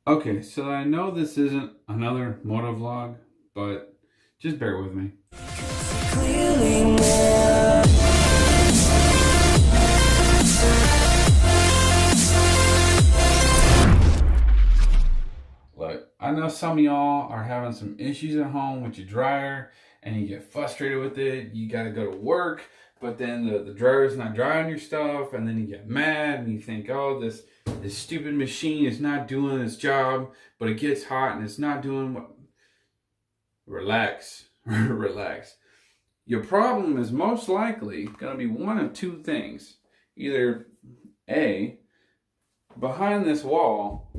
Okay, so I know this isn't another moto vlog, but just bear with me. Look, I know some of y'all are having some issues at home with your dryer and you get frustrated with it. You got to go to work, but then the dryer's not drying your stuff, and then you get mad and you think, oh, this stupid machine is not doing its job, but it gets hot and it's not doing what. Relax. Relax. Your problem is most likely going to be one of two things. Either A, behind this wall,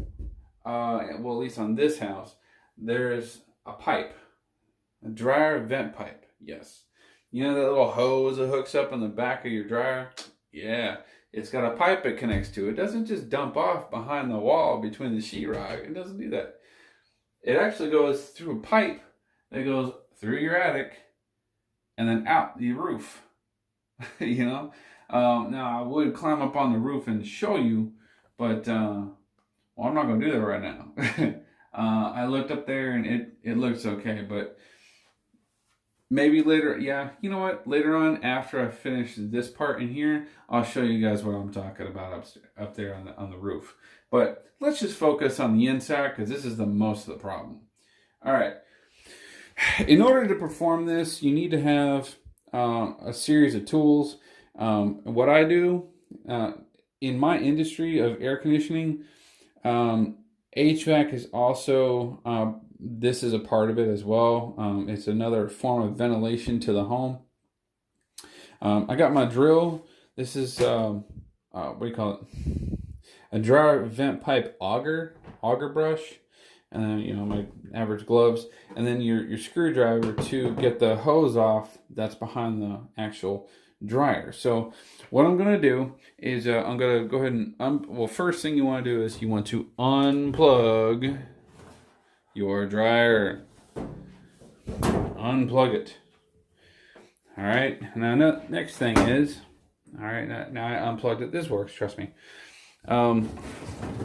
well, at least on this house, there's a pipe, a dryer vent pipe. Yes. You know that little hose that hooks up in the back of your dryer? Yeah. It's got a pipe it connects to. It doesn't just dump off behind the wall between the sheetrock. It doesn't do that. It actually goes through a pipe that goes through your attic and then out the roof. You know? Now, I would climb up on the roof and show you, but well, I'm not going to do that right now. I looked up there and it looks okay, but maybe later, yeah, you know what? Later on, after I finish this part in here, I'll show you guys what I'm talking about up there on the roof. But let's just focus on the inside, because this is the most of the problem. All right. In order to perform this, you need to have a series of tools. What I do in my industry of air conditioning, HVAC is also, this is a part of it as well. It's another form of ventilation to the home. I got my drill. This is, what do you call it? A dryer vent pipe auger brush. And then, you know, my average gloves. And then your screwdriver to get the hose off that's behind the actual dryer. So what I'm going to do is I'm going to go ahead and, well, first thing you want to do is you want to unplug your dryer. Unplug it. All right. Now, next thing is, all right, now I unplugged it. This works, trust me.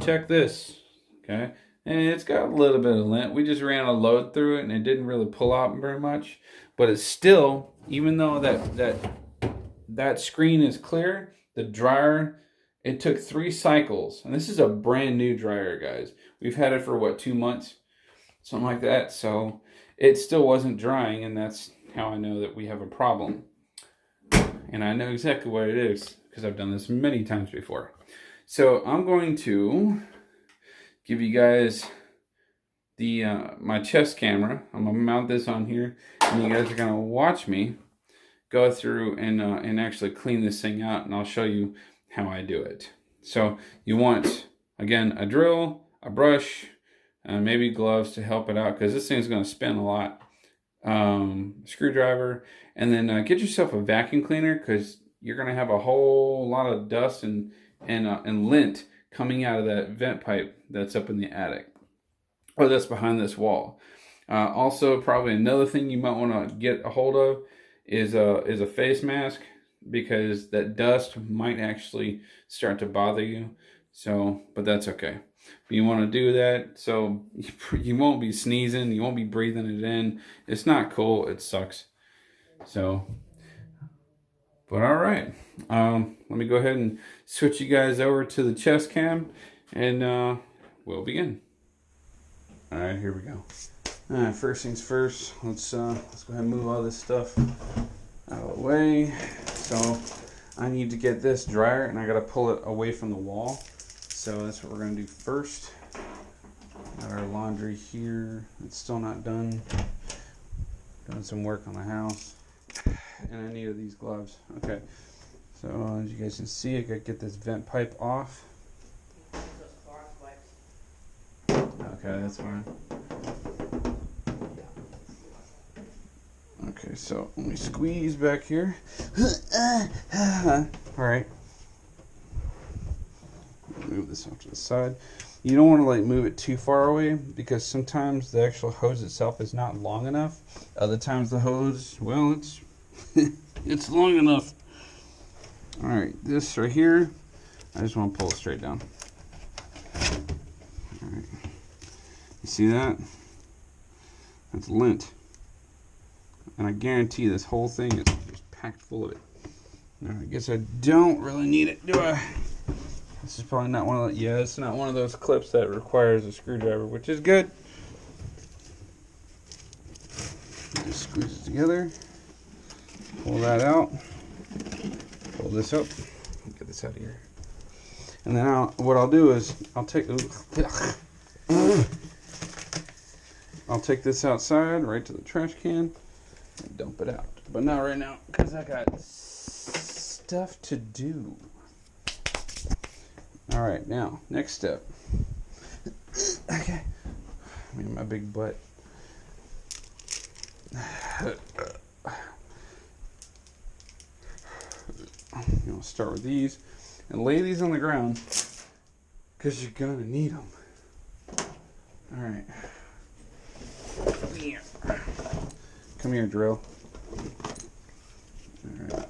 Check this, okay? And it's got a little bit of lint. We just ran a load through it and it didn't really pull out very much. But it's still, even though that screen is clear, the dryer, it took 3 cycles. And this is a brand new dryer, guys. We've had it for, what, 2 months? Something like that. So it still wasn't drying, and that's how I know that we have a problem. And I know exactly what it is, because I've done this many times before. So I'm going to give you guys the my chest camera. I'm gonna mount this on here, and you guys are gonna watch me go through and actually clean this thing out, and I'll show you how I do it. So you want, again, a drill, a brush, and maybe gloves to help it out, because this thing's gonna spin a lot. Screwdriver, and then get yourself a vacuum cleaner, because you're gonna have a whole lot of dust and lint coming out of that vent pipe that's up in the attic, or that's behind this wall. Also, probably another thing you might want to get a hold of is a face mask, because that dust might actually start to bother you. So, but that's okay. But you want to do that so you won't be sneezing, you won't be breathing it in. It's not cool. It sucks. So, but all right. Let me go ahead and switch you guys over to the chest cam, and we'll begin. All right, here we go. All right, first things first. Let's go ahead and move all this stuff out of the way. So I need to get this dryer, and I got to pull it away from the wall. So that's what we're going to do first. Got our laundry here. It's still not done. Doing some work on the house. And I needed these gloves. Okay. So as you guys can see, I gotta get this vent pipe off. Okay, that's fine. Okay, so let me squeeze back here. Alright. Move this off to the side. You don't want to like move it too far away, because sometimes the actual hose itself is not long enough. Other times the hose, well, it's it's long enough. Alright, this right here, I just want to pull it straight down. Alright. see that? That's lint. And I guarantee this whole thing is just packed full of it. Now, I guess I don't really need it, do I? This is probably not one of the, yeah, it's not one of those clips that requires a screwdriver, which is good. Just squeeze it together. Pull that out. Pull this up. Get this out of here. And then what I'll do is I'll take this outside right to the trash can and dump it out. But not right now because I got stuff to do. All right, now next step. Okay, I mean my big butt. You know, start with these and lay these on the ground because you're gonna need them. All right, come here, drill. All right,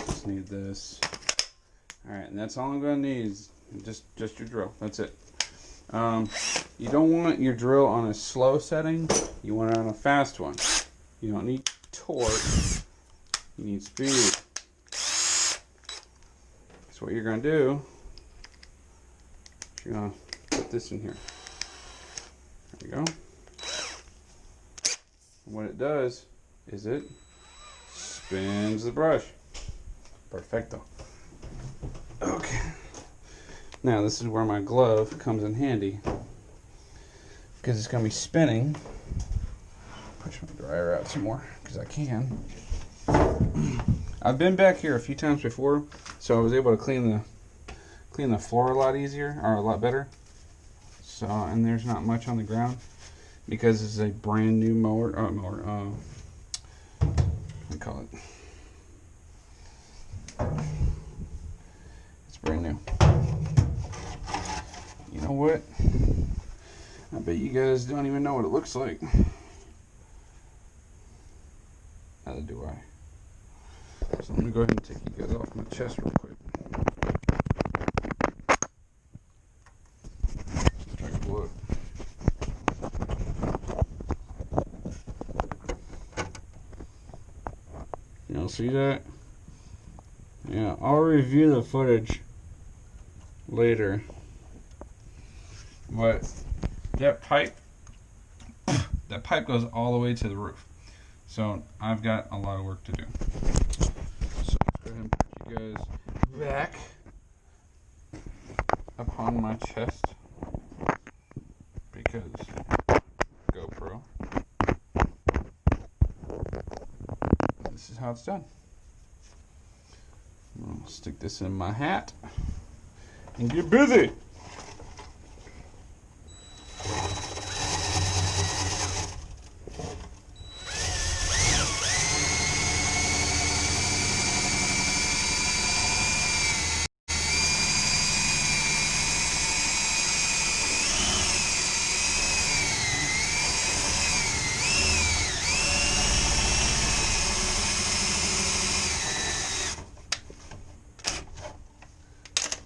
just need this. All right, and that's all I'm gonna need is just your drill. That's it. You don't want your drill on a slow setting. You want it on a fast one. You don't need torque. You need speed. So what you're gonna do, you're gonna put this in here. There you go. And what it does is it spins the brush. Perfecto. Okay. Now this is where my glove comes in handy because it's gonna be spinning. Push my dryer out some more because I can. I've been back here a few times before, so I was able to clean the floor a lot easier, or a lot better. So, and there's not much on the ground because this is a brand new mower. What do you call it? It's brand new. You know what? I bet you guys don't even know what it looks like. Neither do I. So I'm going to go ahead and take you guys off my chest real quick. Take a look. Y'all see that? Yeah, I'll review the footage later. But that pipe goes all the way to the roof. So I've got a lot of work to do. So let's go ahead and put you guys back upon my chest because GoPro. This is how it's done. I'll stick this in my hat and get busy.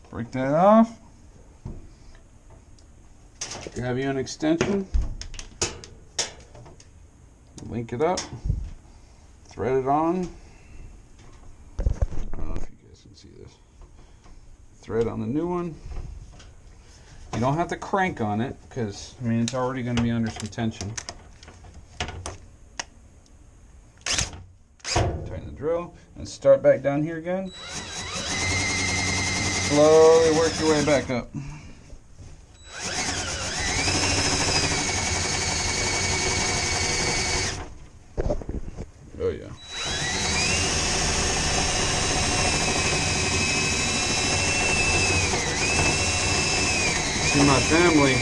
Break that off. Grab you an extension. Link it up. Thread it on. I don't know if you guys can see this. Thread on the new one. You don't have to crank on it because, I mean, it's already going to be under some tension. Tighten the drill and start back down here again. Slowly work your way back up. Oh yeah. See, my family,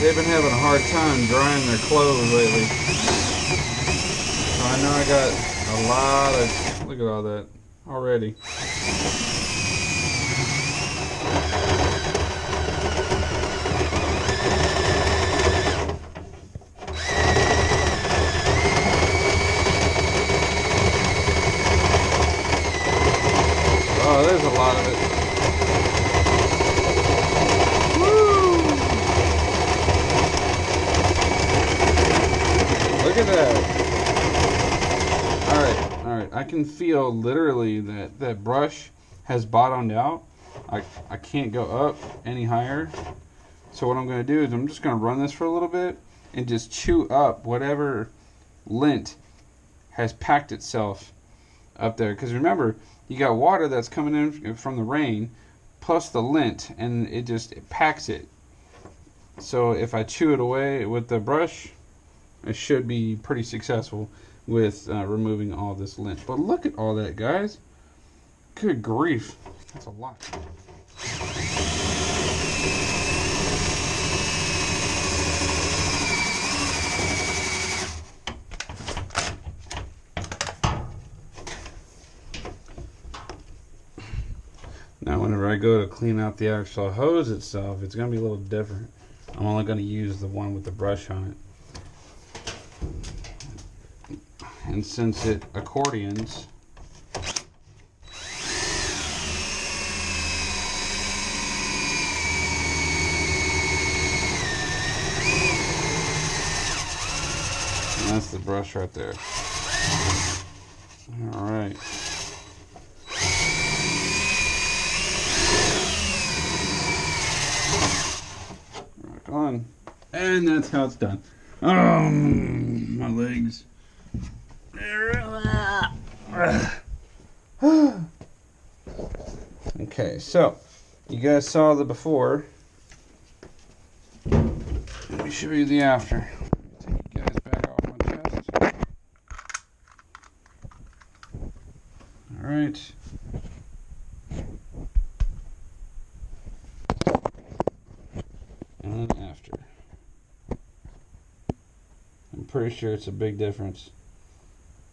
they've been having a hard time drying their clothes lately. So I know I got a lot of, look at all that already. Oh, there's a lot of it. Woo! at that. All right. I can feel literally that that brush has bottomed out. I can't go up any higher. So what I'm going to do is I'm just going to run this for a little bit and just chew up whatever lint has packed itself up there. Because remember, you got water that's coming in from the rain plus the lint, and it packs it. So if I chew it away with the brush, I should be pretty successful with removing all this lint. But look at all that, guys. Good grief. That's a lot. Now whenever I go to clean out the actual hose itself, it's going to be a little different. I'm only going to use the one with the brush on it. And since it accordions, and that's the brush right there. All right. Rock on. And that's how it's done. Oh, my legs. Okay, so you guys saw the before. Let me show you the after. Take you guys back off my chest. All right. And then after. I'm pretty sure it's a big difference.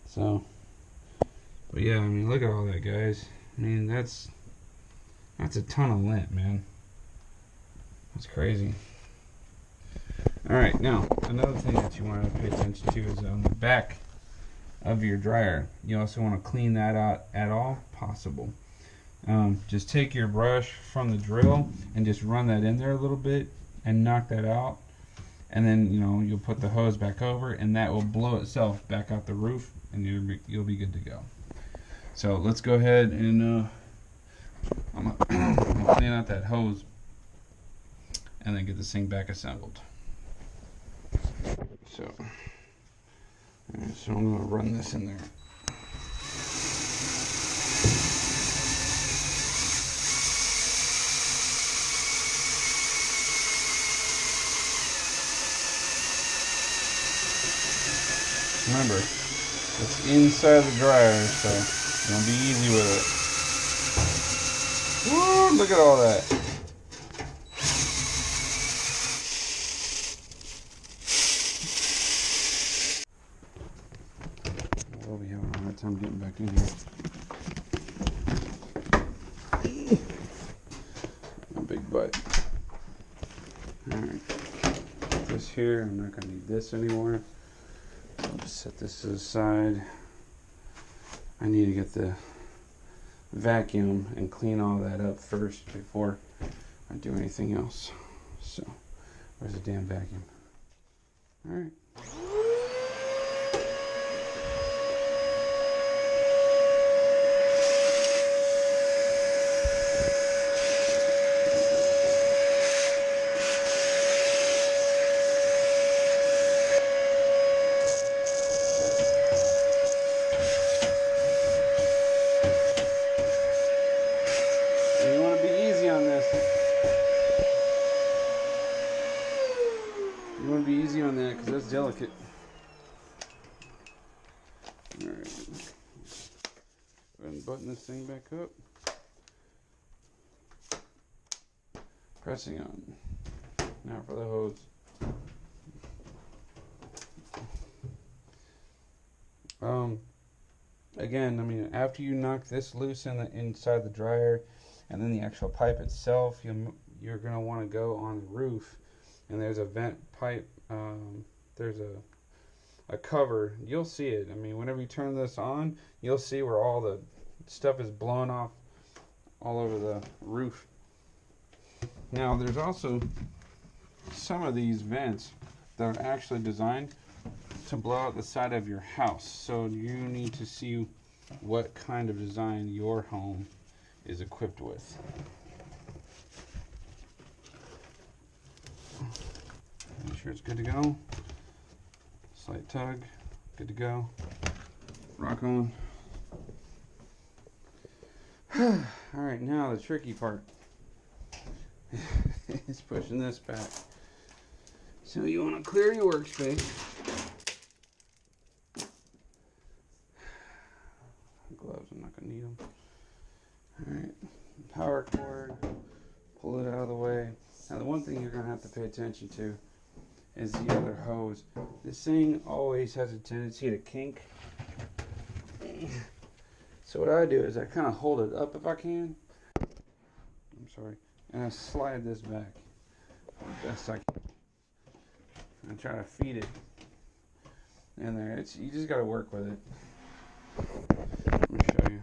So, but yeah, I mean, look at all that, guys. I mean, that's a ton of lint, man. That's crazy. All right, now another thing that you want to pay attention to is on the back of your dryer. You also want to clean that out at all possible. Just take your brush from the drill and just run that in there a little bit and knock that out. And then, you know, you'll put the hose back over and that will blow itself back out the roof and you'll be good to go. So let's go ahead and I'm gonna clean out that hose and then get this thing back assembled. So I'm gonna run this in there. Remember, it's inside the dryer, so don't be easy with it. Woo, look at all that. We'll be having a hard time getting back in here. A big butt. Alright. This here, I'm not going to need this anymore. I'll just set this to the side. I need to get the vacuum and clean all that up first before I do anything else. So, where's the damn vacuum? Alright. You want to be easy on this. You want to be easy on that because that's delicate. Alright. Go ahead and button this thing back up. Pressing on. Now for the hose. Again, I mean, after you knock this loose inside the dryer, and then the actual pipe itself, you're going to want to go on the roof, and there's a vent pipe, there's a cover. You'll see it. I mean, whenever you turn this on, you'll see where all the stuff is blowing off all over the roof. Now, there's also some of these vents that are actually designed to blow out the side of your house. So you need to see what kind of design your home is equipped with. Make sure it's good to go. Slight tug, good to go. Rock on. Alright, now the tricky part is pushing this back. So you want to clear your workspace. Gloves, I'm not going to need them. Alright, power cord, pull it out of the way. Now the one thing you're going to have to pay attention to is the other hose. This thing always has a tendency to kink. So what I do is I kind of hold it up if I can. I'm sorry. And I slide this back as best I can. I try to feed it in there. You just got to work with it. Let me show you.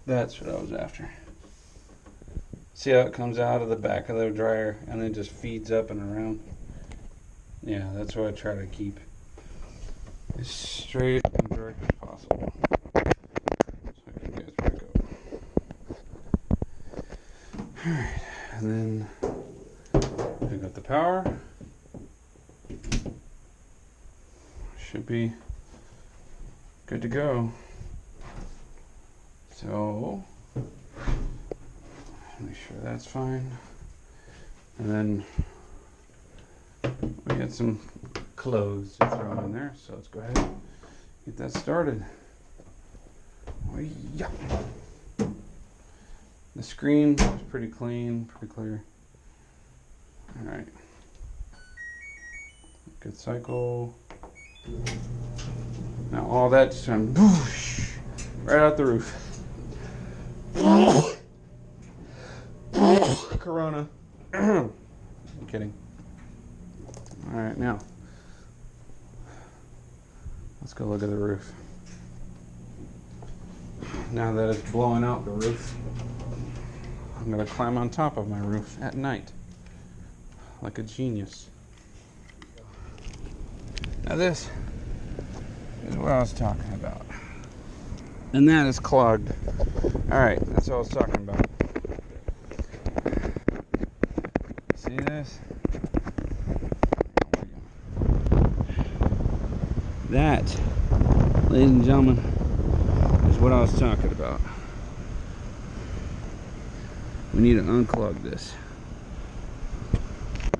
That's what I was after. See how it comes out of the back of the dryer and then just feeds up and around? Yeah, that's what I try to keep as straight and direct as possible. So I can get back up. Alright, and then pick up the power. Should be good to go. So make sure that's fine. And then we got some clothes to throw in there, so let's go ahead and get that started. Yeah. The screen is pretty clean, pretty clear. Alright. Good cycle. Now all that just went boosh, right out the roof. Corona. I'm kidding. Alright, now let's go look at the roof. Now that it's blowing out the roof, I'm going to climb on top of my roof at night like a genius. Now this is what I was talking about. And that is clogged. Alright, that's what I was talking about. See this? That, ladies and gentlemen, is what I was talking about. We need to unclog this.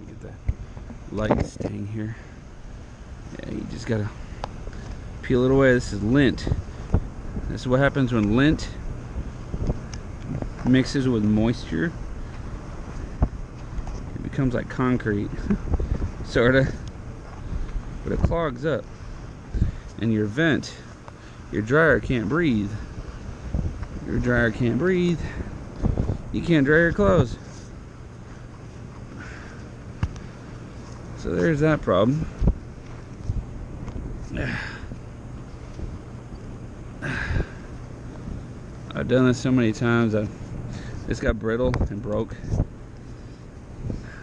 Get that light staying here. Yeah, you just gotta peel it away. This is lint. This is what happens when lint mixes with moisture. It becomes like concrete, sorta, but it clogs up. And your vent, your dryer can't breathe. Your dryer can't breathe. You can't dry your clothes. So there's that problem. I've done this so many times. It's got brittle and broke.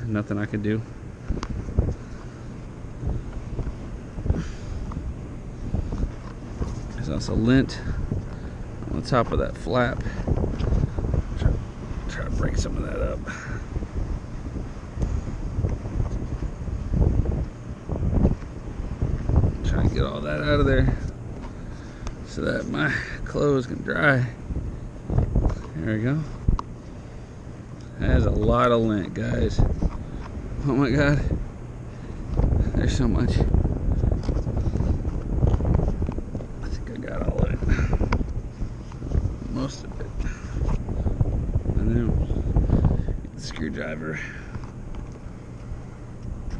Nothing I could do. There's also lint on the top of that flap. Try to break some of that up. Try to get all that out of there so that my clothes can dry. There we go. That is a lot of lint, guys. Oh my god. There's so much. I think I got all of it. Most of it. And then get the screwdriver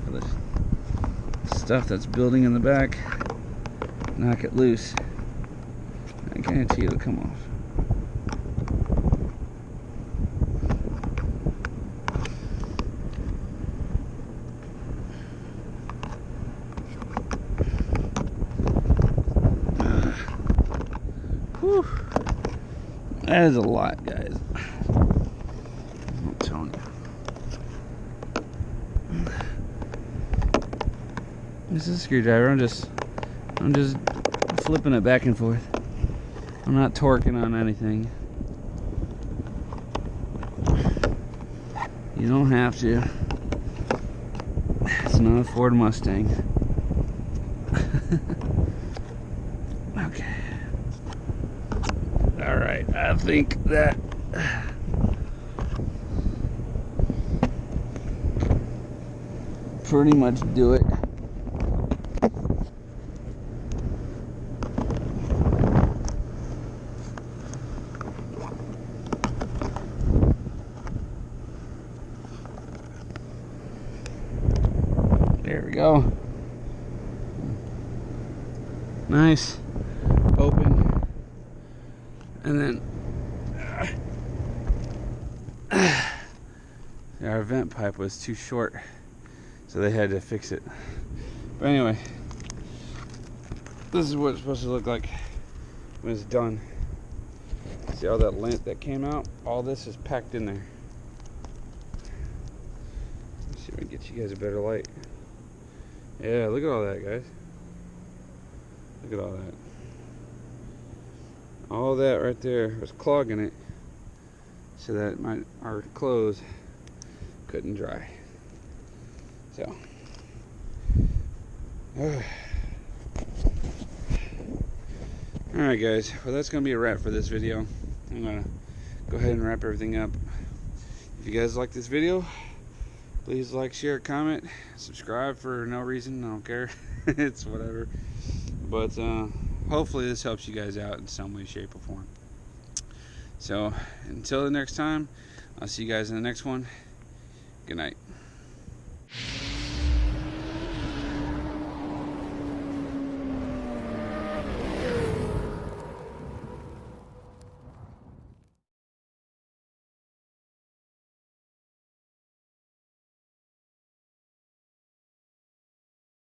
for the stuff that's building in the back. Knock it loose. I guarantee it'll come off. Whew. That is a lot, guys. I'm telling you. This is a screwdriver. I'm just flipping it back and forth. I'm not torquing on anything. You don't have to. It's not a Ford Mustang. Okay. Alright, I think that pretty much do it. There we go. Nice. Open. And then our vent pipe was too short, so they had to fix it. But anyway, this is what it's supposed to look like when it's done. See all that lint that came out? All this is packed in there. Let's see if we can get you guys a better light. Yeah, look at all that, guys. Look at all that. All that right there was clogging it so that our clothes couldn't dry. So, alright guys, well that's going to be a wrap for this video. I'm going to go ahead and wrap everything up. If you guys like this video, please like, share, comment, subscribe for no reason. I don't care. It's whatever. But hopefully this helps you guys out in some way, shape, or form. So until the next time, I'll see you guys in the next one. Good night.